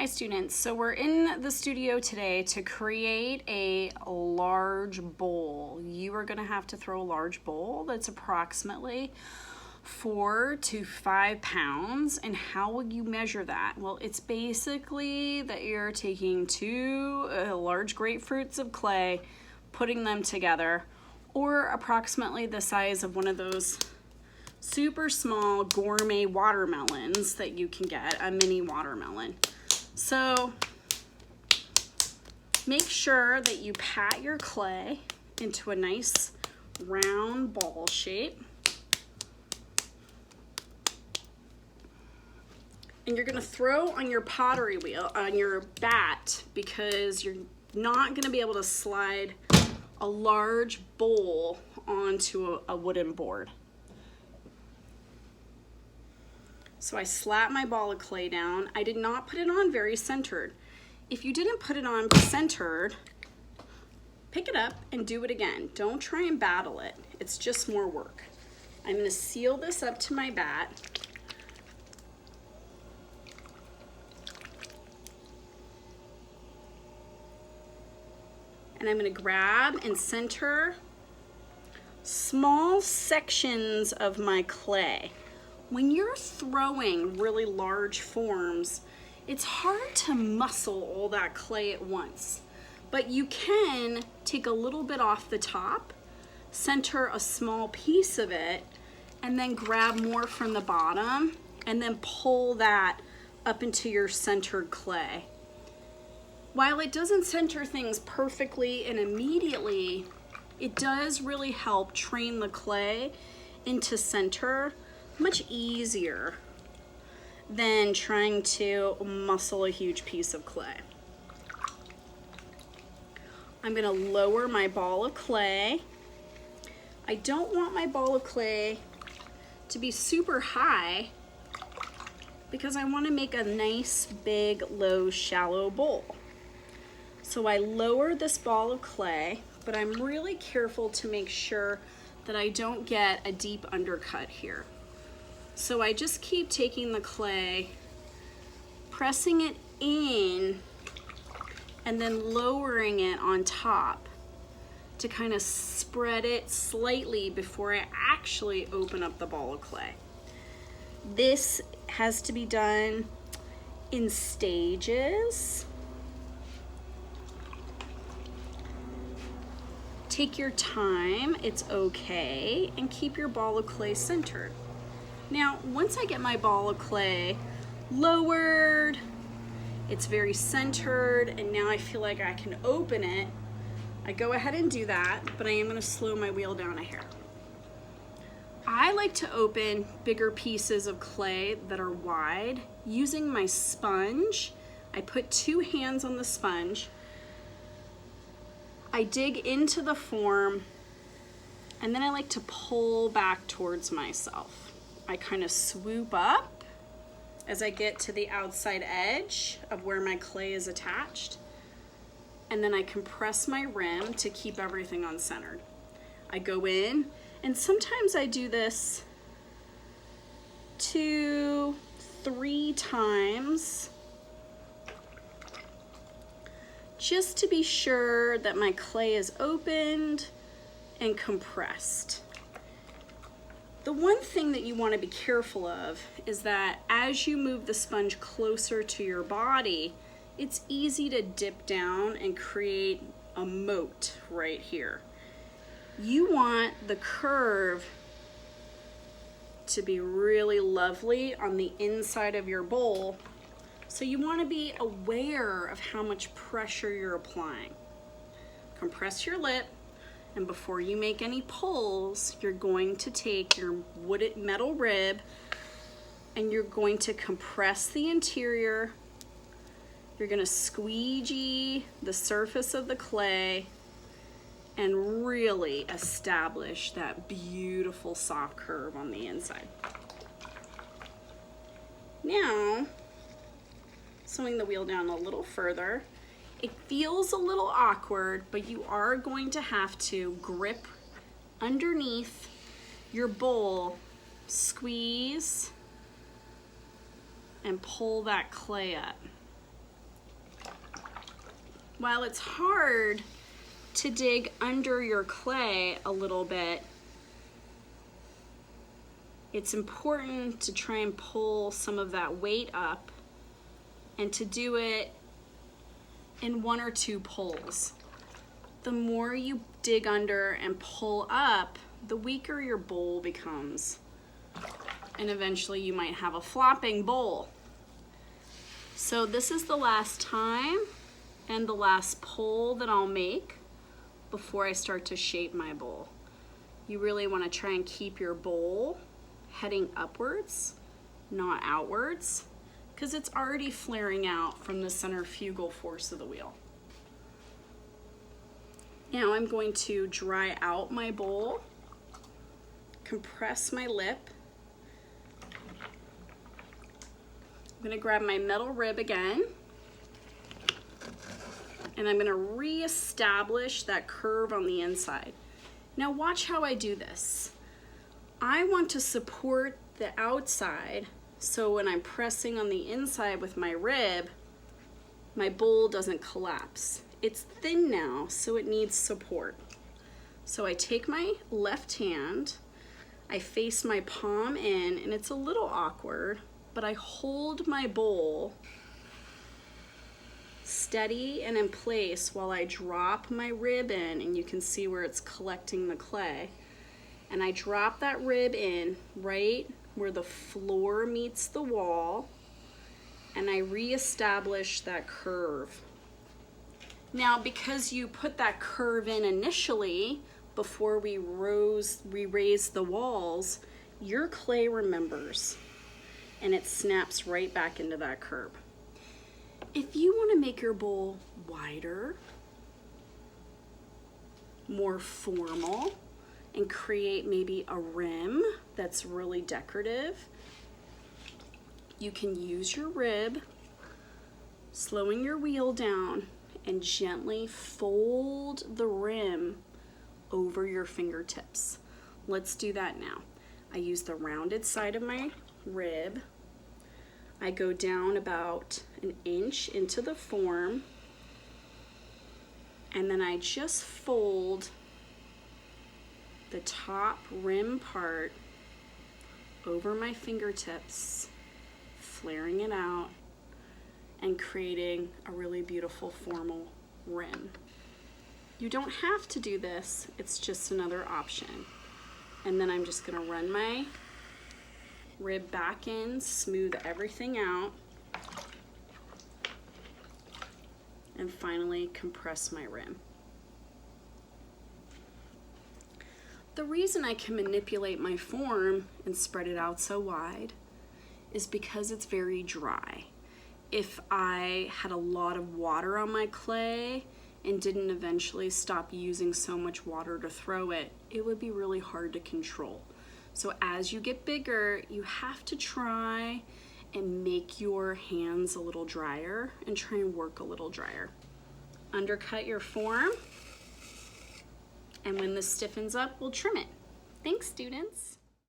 students, so we're in the studio today to create a large bowl. You are going to have to throw a large bowl that's approximately 4 to 5 pounds. And how will you measure that? Well, it's basically that you're taking two large grapefruits of clay, putting them together, or approximately the size of one of those super small gourmet watermelons that you can get, a mini watermelon. So make sure that you pat your clay into a nice round ball shape. And you're going to throw on your pottery wheel, on your bat, because you're not going to be able to slide a large bowl onto a wooden board. So I slap my ball of clay down. I did not put it on very centered. If you didn't put it on centered, pick it up and do it again. Don't try and battle it. It's just more work. I'm going to seal this up to my bat. And I'm going to grab and center small sections of my clay. When you're throwing really large forms, it's hard to muscle all that clay at once. But you can take a little bit off the top, center a small piece of it, and then grab more from the bottom, and then pull that up into your centered clay. While it doesn't center things perfectly and immediately, it does really help train the clay into center much easier than trying to muscle a huge piece of clay. I'm going to lower my ball of clay. I don't want my ball of clay to be super high because I want to make a nice, big, low, shallow bowl. So I lower this ball of clay, but I'm really careful to make sure that I don't get a deep undercut here. So I just keep taking the clay, pressing it in, and then lowering it on top to kind of spread it slightly before I actually open up the ball of clay. This has to be done in stages. Take your time, it's okay, and keep your ball of clay centered. Now, once I get my ball of clay lowered, it's very centered, and now I feel like I can open it, I go ahead and do that, but I am going to slow my wheel down a hair. I like to open bigger pieces of clay that are wide using my sponge. I put 2 hands on the sponge. I dig into the form, and then I like to pull back towards myself. I kind of swoop up as I get to the outside edge of where my clay is attached, and then I compress my rim to keep everything uncentered. I go in, and sometimes I do this 2-3 times just to be sure that my clay is opened and compressed. The one thing that you want to be careful of is that as you move the sponge closer to your body, it's easy to dip down and create a moat right here. You want the curve to be really lovely on the inside of your bowl, so you want to be aware of how much pressure you're applying. Compress your lip. And before you make any pulls, you're going to take your metal rib and you're going to compress the interior. You're going to squeegee the surface of the clay and really establish that beautiful soft curve on the inside. Now, slowing the wheel down a little further. It feels a little awkward, but you are going to have to grip underneath your bowl, squeeze, and pull that clay up. while it's hard to dig under your clay a little bit, it's important to try and pull some of that weight up and to do it in 1 or 2 pulls. The more you dig under and pull up, the weaker your bowl becomes. And eventually you might have a flopping bowl. So this is the last time and the last pull that I'll make before I start to shape my bowl. You really want to try and keep your bowl heading upwards, not outwards, because it's already flaring out from the centrifugal force of the wheel. Now I'm going to dry out my bowl, compress my lip. I'm going to grab my metal rib again, and I'm going to reestablish that curve on the inside. Now watch how I do this. I want to support the outside, so when I'm pressing on the inside with my rib, my bowl doesn't collapse. It's thin now, so it needs support. So I take my left hand, I face my palm in, and it's a little awkward, but I hold my bowl steady and in place while I drop my rib in, and you can see where it's collecting the clay. And I drop that rib in right where the floor meets the wall, and I reestablish that curve. Now, because you put that curve in initially before we raised the walls, your clay remembers and it snaps right back into that curve. If you want to make your bowl wider, more formal, and create maybe a rim that's really decorative, you can use your rib, slowing your wheel down, and gently fold the rim over your fingertips. Let's do that now. I use the rounded side of my rib. I go down about 1 inch into the form, and then I just fold the top rim part over my fingertips, flaring it out and creating a really beautiful formal rim. You don't have to do this, it's just another option. And then I'm just gonna run my rib back in, smooth everything out, and finally compress my rim. The reason I can manipulate my form and spread it out so wide is because it's very dry. If I had a lot of water on my clay and didn't eventually stop using so much water to throw it, it would be really hard to control. So as you get bigger, you have to try and make your hands a little drier and try and work a little drier. Undercut your form, and when this stiffens up, we'll trim it. Thanks, students.